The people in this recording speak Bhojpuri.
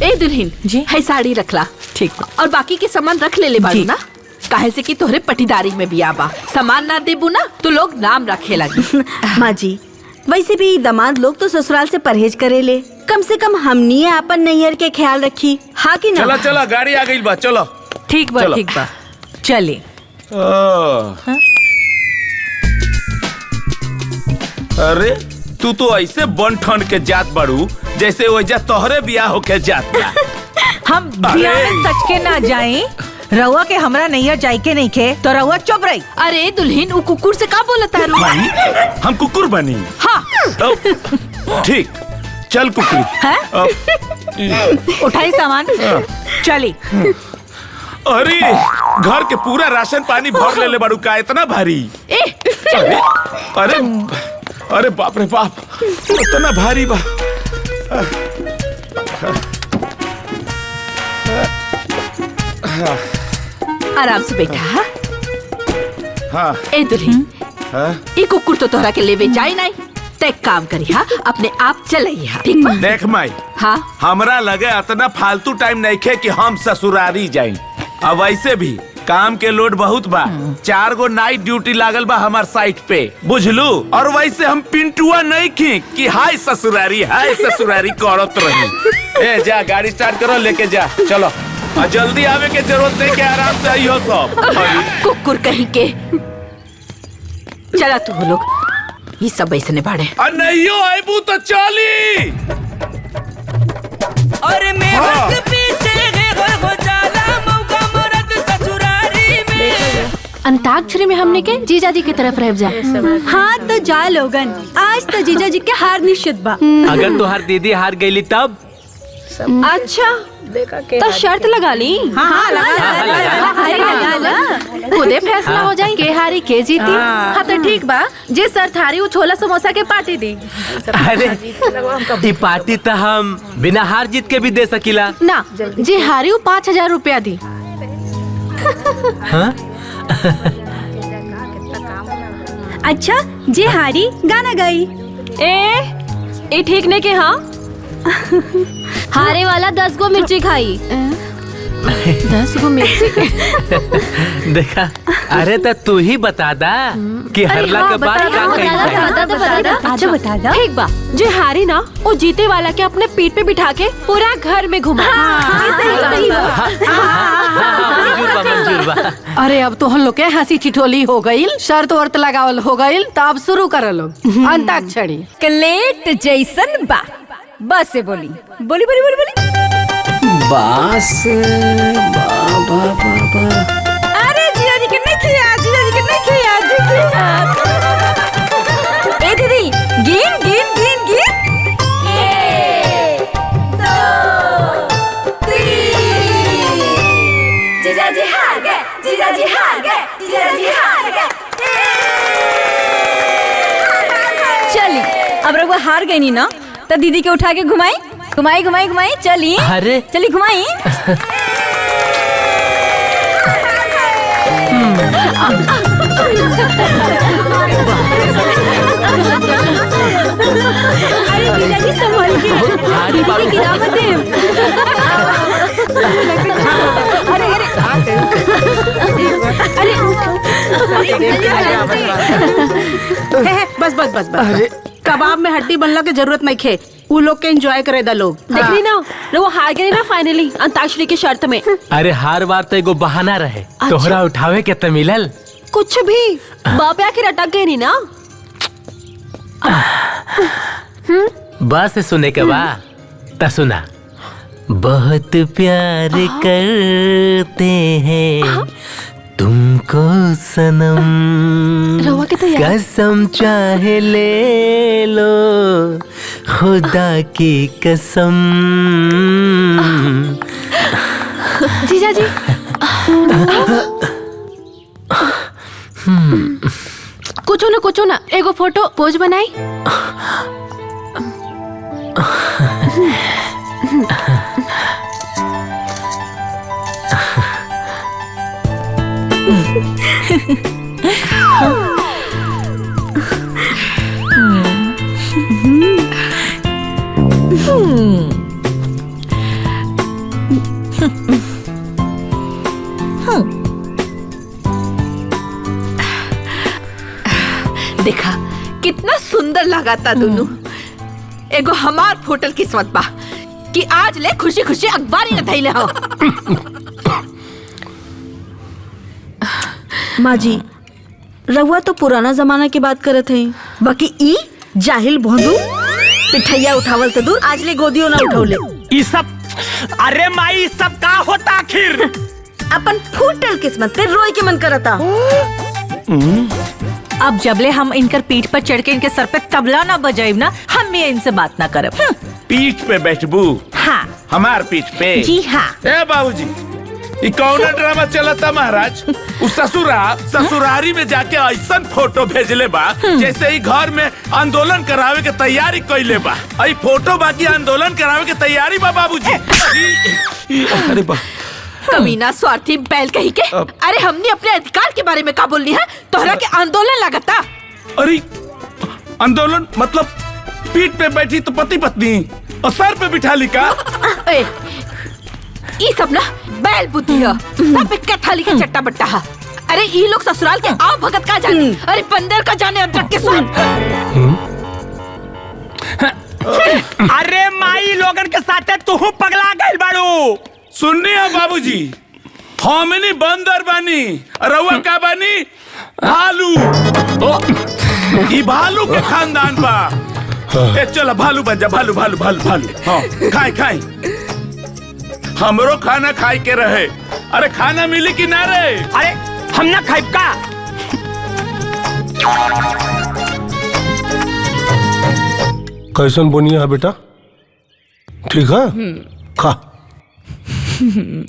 ए दुल्हन जी है साड़ी रखला। ठीक और बाकी के सामान रख ले बाड़ू ना, काहे से कि तोहरे पटीदारी में भी आबा। सामान ना देबू ना तो लोग नाम रखे लगे। माँ जी वैसे भी दामाद लोग तो ससुराल से परहेज करे ले, कम से कम हमनी अपन नैहर के ख्याल रखी। हाँ कि ना? चला चला गाड़ी आ गई बा, चलो। ठीक बा ठीक बा चले। अरे तू तो ऐसे बन ठन के जात बाड़ू जैसे वजह तोहरे बियाह होके जात बा। हम बियाह में सच के ना जाए, रउआ के हमरा नैया जाए के नहीं खे तो रउआ चुप रही। अरे दुल्हन वो कुकुर से का बोलता है? माही हम कुकुर बनी। हाँ ठीक चल कुकुरी। उठाई सामान चली। अरे घर के पूरा राशन पानी भर ले बाड़ू का इतना भारी? अरे अरे अरे बाप रे बाप इतना भारी बा। आराम से बैठा। हाँ ए दुल्हन ये कुकुर तो तोहरा के लेवे जाए नहीं, ते काम करी। हाँ अपने आप चले। ठीक बा? देख माई हाँ हमरा लगे इतना फालतू टाइम नहीं खे कि हम ससुरारी जाए। अब वैसे भी काम के लोड बहुत बा, 4 गो नाइट ड्यूटी लागल बा हमार साइट पे, बुझलू। और वैसे हम पिंटुआ नहीं खी कि हाय ससुरारी करत रही। ए जा गाड़ी स्टार्ट करो, लेके जा चलो। और जल्दी आवे के जरूरत नहीं के आराम से आइयो सब। कुकुर कहीं के। चला तू लोग ये सब ऐसे ने बाड़े। नहीं आईबू तो चली। अरे मेहनत पीछे हो जाला मौका मरद ससुरारी में। अंताक्षरी में हमने के जीजा जी की तरफ रह जा। हाँ तो जा लोगन, आज तो जीजा जी के हार निश्चित बा। अगर तुहार दीदी हार गईली तब? अच्छा तो शर्त लगा ली। खुदे फैसला हो जाए के हारी के जीती। हाँ तो ठीक बा, जे सर थारी वो छोला समोसा के पार्टी दी। अरे ये पार्टी तो हम बिना हार जीत के भी दे सकीला ना। जे हारी वो 5000 रुपया दी। हाँ? अच्छा जे हारी गाना गाई। ए ठीक नहीं के? हाँ हारे वाला 10 गो मिर्ची खाई। 10 गो मिर्ची देखा। अरे तो तू ही बता दा कि हरला के बाद क्या कही। अच्छा बता दा। ठीक बा, जो हारी ना वो जीते वाला के अपने पीठ पे बिठा के पूरा घर में घुमा। मंजूर बा। अरे अब तो हम लोग के हंसी ठिठोली हो गई, शर्त वर्त लगावल हो गई, तो अब शुरू कर लो अंताक्षरी। कलेट जैसन बा बस से बोली बोली बोली बोली बोली बस अरे जीजा जी के नहीं किया, जीजा जी के नहीं किया, ए दीदी गिन गिन गिन गिन। 1 2 3 जीजा जी हार गए, जीजा जी हार गए, जीजा जी हार गए। चली अब रघुआ हार गई नी ना, तो दीदी के उठा के घुमाई घुमाई घुमाई घुमाई। चली अरे चली घुमाई। अरे जीजा जी संभाल के, दीदी की गिरावट है। अरे बस बस बस बस। कबाब में हड्डी बनला के जरूरत नहीं खे, वो लोग के एंजॉय करे दा लोग। देख रही ना वो हार गए ना फाइनली अंताक्षरी की शर्त में। अरे हार बार तो एगो बहाना रहे। तोहरा उठावे के तो मिलल कुछ भी। बाप आखिर अटक गए नहीं ना। बस सुने के बा ता सुना। बहुत प्यार करते हैं तुमको सनम, रवा के तो यार। कसम चाहे ले लो खुदा की कसम। जीजा जी कुछ ना एगो फोटो पोज बनाई। देखा कितना सुंदर लगा था दोनों। एगो हमार फोटल किस्मत बा कि आज ले खुशी खुशी अखबारी न धैले हो। माँ जी, रउआ तो पुराना जमाना की बात करत है, बाकी ई जाहिल भोंदू पिठैया उठावल तो दूर, आज ले गोदियो ना उठौले। ये सब, अरे माई सब का होता आखिर? अपन फूटल किस्मत पे रोए के मन करता। अब जबले हम इनकर पीठ पर चढ़ के इनके सर पे तबला ना बजाइब ना, हम भी इनसे बात ना करब। पीठ पे बैठबू? हाँ हमार पीठ पे? जी हाँ। ए बाबूजी, ये कौन ड्रामा चलता महाराज? उस ससुरारी में जाके ऐसा फोटो भेजले बा जैसे ही घर में आंदोलन करावे के तैयारी कइले बा। आई फोटो बाकी आंदोलन करावे के तैयारी बा बाबूजी। अरे बा कमीना स्वार्थी बैल कही के। अरे हमने अपने अधिकार के बारे में क्या बोलनी है? तोहरा के आंदोलन लगता? अरे आंदोलन मतलब पीठ पे बैठी तो पति पत्नी और सर पे बिठा ली का? ये सब ना बैल बुद्धि है, सब एक थाली के चट्टा बट्टा है। अरे ये लोग ससुराल के आओ भगत का जाने, अरे बंदर का जाने अदरक के स्वाद। अरे माई लोगन के साथ तू पगला गइल बाड़ू। सुननी है बाबूजी, हमनी बंदर बानी, रउआ का बानी? भालू। ई भालू के खानदान बा। ए चलो भालू बन जा, भालू भालू भालू भालू। हाँ खाए खाए, हमरो खाना खाए के रहे। अरे खाना मिली कि ना रे? अरे हम ना खाइब का? कैसन बनिया है बेटा? ठीक है, खा।